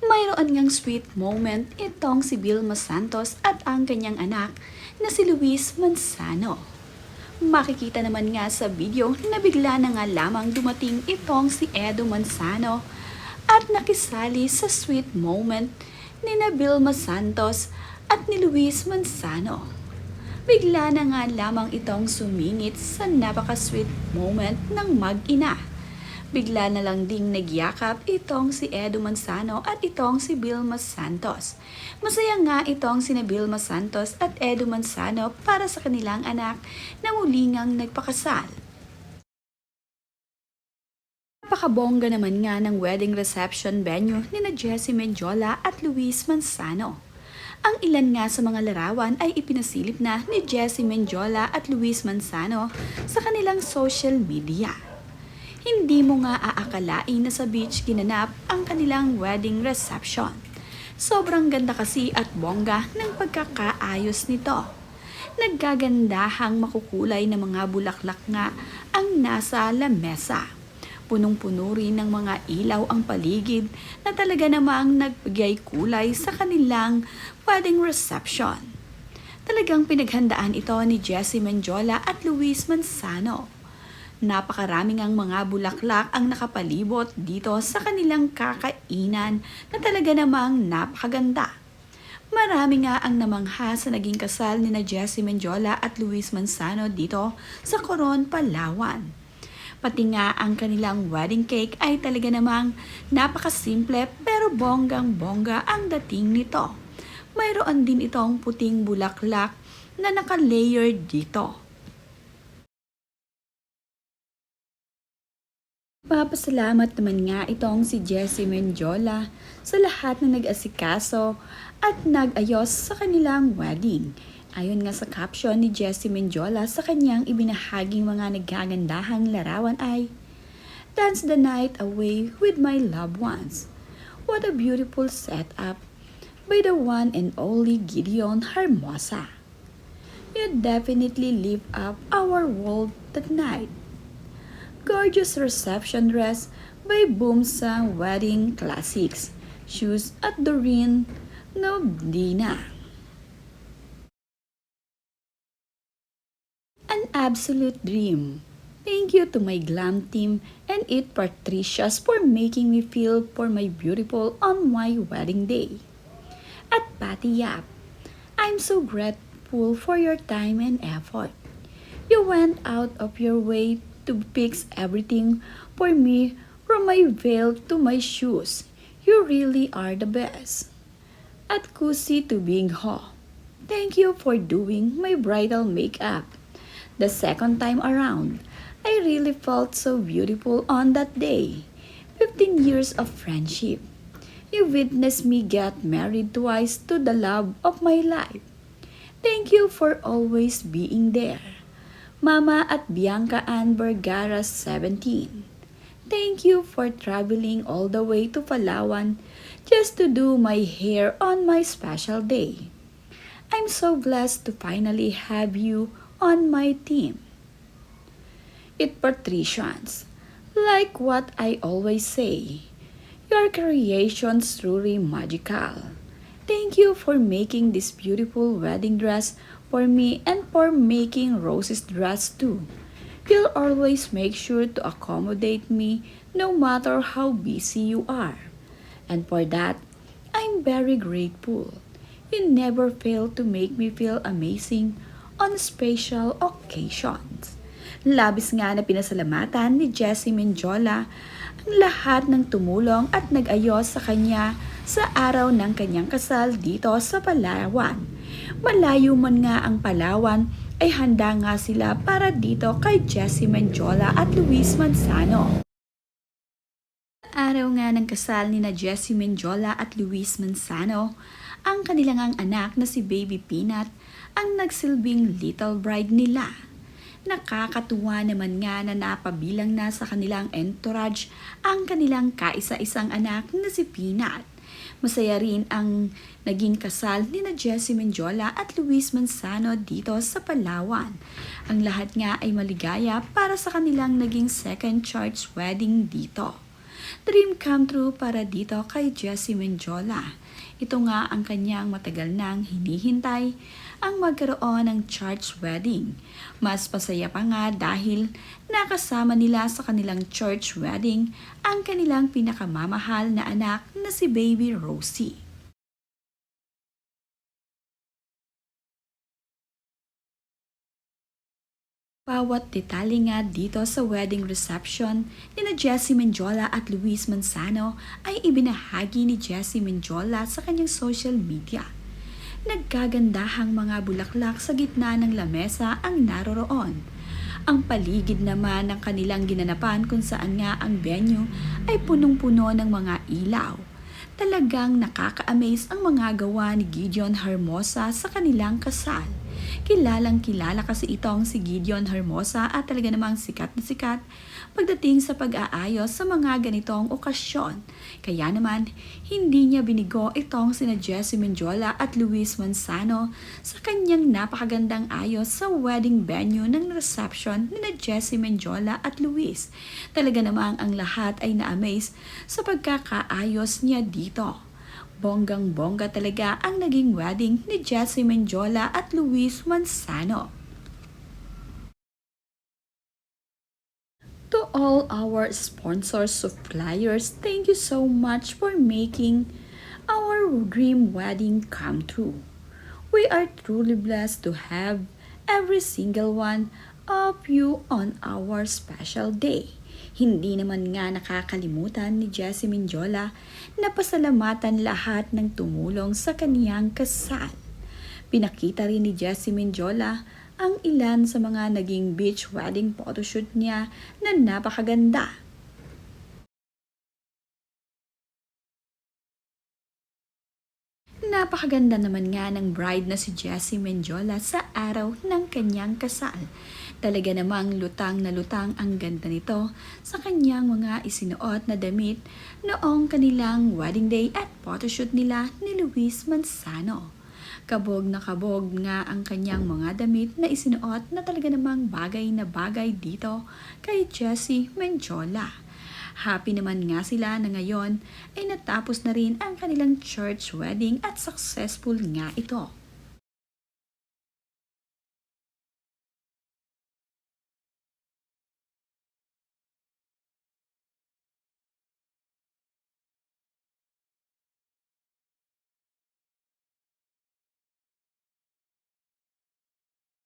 Mayroon ngang sweet moment itong si Vilma Santos at ang kanyang anak na si Luis Manzano. Makikita naman nga sa video na bigla na nga lamang dumating itong si Edu Manzano at nakisali sa sweet moment ni Vilma Santos at ni Luis Manzano. Bigla na nga lamang itong sumingit sa napaka-sweet moment ng mag-ina. Bigla na lang ding nagyakap itong si Edu Manzano at itong si Vilma Santos. Masaya nga itong si Vilma Santos at Edu Manzano para sa kanilang anak na muli ngang nagpakasal. Napakabongga naman nga ng wedding reception venue ni Jessie Mendiola at Luis Manzano. Ang ilan nga sa mga larawan ay ipinasilip na ni Jessie Mendiola at Luis Manzano sa kanilang social media. Hindi mo nga aakalain na sa beach ginanap ang kanilang wedding reception. Sobrang ganda kasi at bongga ng pagkakaayos nito. Naggagandahang makukulay na mga bulaklak nga ang nasa lamesa. Punong-puno rin ng mga ilaw ang paligid na talaga namang nagbigay kulay sa kanilang wedding reception. Talagang pinaghandaan ito ni Jessie Mendiola at Luis Manzano. Napakaraming ang mga bulaklak ang nakapalibot dito sa kanilang kakainan na talaga namang napakaganda. Marami nga ang namangha sa naging kasal ni Jessie Mendiola at Luis Manzano dito sa Coron, Palawan. Pati nga ang kanilang wedding cake ay talaga namang napakasimple pero bonggang-bongga ang dating nito. Mayroon din itong puting bulaklak na naka-layer dito. Papasalamat naman nga itong si Jessie Mendiola sa lahat na nag-asikaso at nag-ayos sa kanilang wedding. Ayon nga sa caption ni Jessie Mendiola sa kanyang ibinahaging mga nagagandahang larawan ay, "Dance the night away with my loved ones. What a beautiful setup by the one and only Gideon Hermosa. You definitely lit up our world that night. Gorgeous reception dress by Boomsang Wedding Classics. Shoes at Doreen Nobdina. An absolute dream. Thank you to my glam team and It Patricias for making me feel for my beautiful on my wedding day. At Patty Yap, I'm so grateful for your time and effort. You went out of your way to fix everything for me from my veil to my shoes. You really are the best. At Kusi to Bing Ho, thank you for doing my bridal makeup. The second time around, I really felt so beautiful on that day. 15 years of friendship. You witnessed me get married twice to the love of my life. Thank you for always being there. Mama at Bianca Ann Vergara 17. Thank you for traveling all the way to Palawan just to do my hair on my special day. I'm so blessed to finally have you on my team. It Patricians, like what I always say, your creations truly magical. Thank you for making this beautiful wedding dress for me and for making Rose's dress too. You'll always make sure to accommodate me no matter how busy you are. And for that, I'm very grateful. You never fail to make me feel amazing on special occasions. Labis nga na pinasalamatan ni Jessie Mendiola ang lahat ng tumulong at nag-ayos sa kanya sa araw ng kanyang kasal dito sa Palawan. Malayo man nga ang Palawan ay handa nga sila para dito kay Jessie Mendiola at Luis Manzano. Araw nga ng kasal ni Jessie Mendiola at Luis Manzano, ang kanilang anak na si Baby Peanut ang nagsilbing little bride nila. Nakakatuwa naman nga na napabilang na sa kanilang entourage ang kanilang kaisa-isang anak na si Peanut. Masaya rin ang naging kasal ni na Jessie Mendiola at Luis Manzano dito sa Palawan. Ang lahat nga ay maligaya para sa kanilang naging second church wedding dito. Dream come true para dito kay Jessie Mendiola. Ito nga ang kanyang matagal nang hinihintay, ang magkaroon ng church wedding. Mas pasaya pa nga dahil nakasama nila sa kanilang church wedding ang kanilang pinakamamahal na anak na si Baby Rosie. Bawat detalye nga dito sa wedding reception ni na Jessie Mendiola at Luis Manzano ay ibinahagi ni Jessie Mendiola sa kanyang social media. Nagkagandahang mga bulaklak sa gitna ng lamesa ang naroroon. Ang paligid naman ng kanilang ginanapan kung saan nga ang venue ay punong-puno ng mga ilaw. Talagang nakaka-amaze ang mga gawa ni Gideon Hermosa sa kanilang kasal. Kilalang kilala kasi itong si Gideon Hermosa at talaga namang sikat na sikat pagdating sa pag-aayos sa mga ganitong okasyon. Kaya naman, hindi niya binigo itong sina Jessie Mendiola at Luis Manzano sa kanyang napakagandang ayos sa wedding venue ng reception ni na Jessie Mendiola at Luis. Talaga namang ang lahat ay na-amaze sa pagkakaayos niya dito. Bonggang-bongga talaga ang naging wedding ni Jessie Mendiola at Luis Manzano. To all our sponsors, suppliers, thank you so much for making our dream wedding come true. We are truly blessed to have every single one of you on our special day. Hindi naman nga nakakalimutan ni Jessie Mendiola na pasalamatan lahat ng tumulong sa kaniyang kasal. Pinakita rin ni Jessie Mendiola ang ilan sa mga naging beach wedding photoshoot niya na napakaganda. Napakaganda naman nga ng bride na si Jessie Mendiola sa araw ng kanyang kasal. Talaga namang lutang na lutang ang ganda nito sa kanyang mga isinuot na damit noong kanilang wedding day at photoshoot nila ni Luis Manzano. Kabog na kabog nga ang kanyang mga damit na isinuot na talaga namang bagay na bagay dito kay Jessie Mendiola. Happy naman nga sila na ngayon ay natapos na rin ang kanilang church wedding at successful nga ito.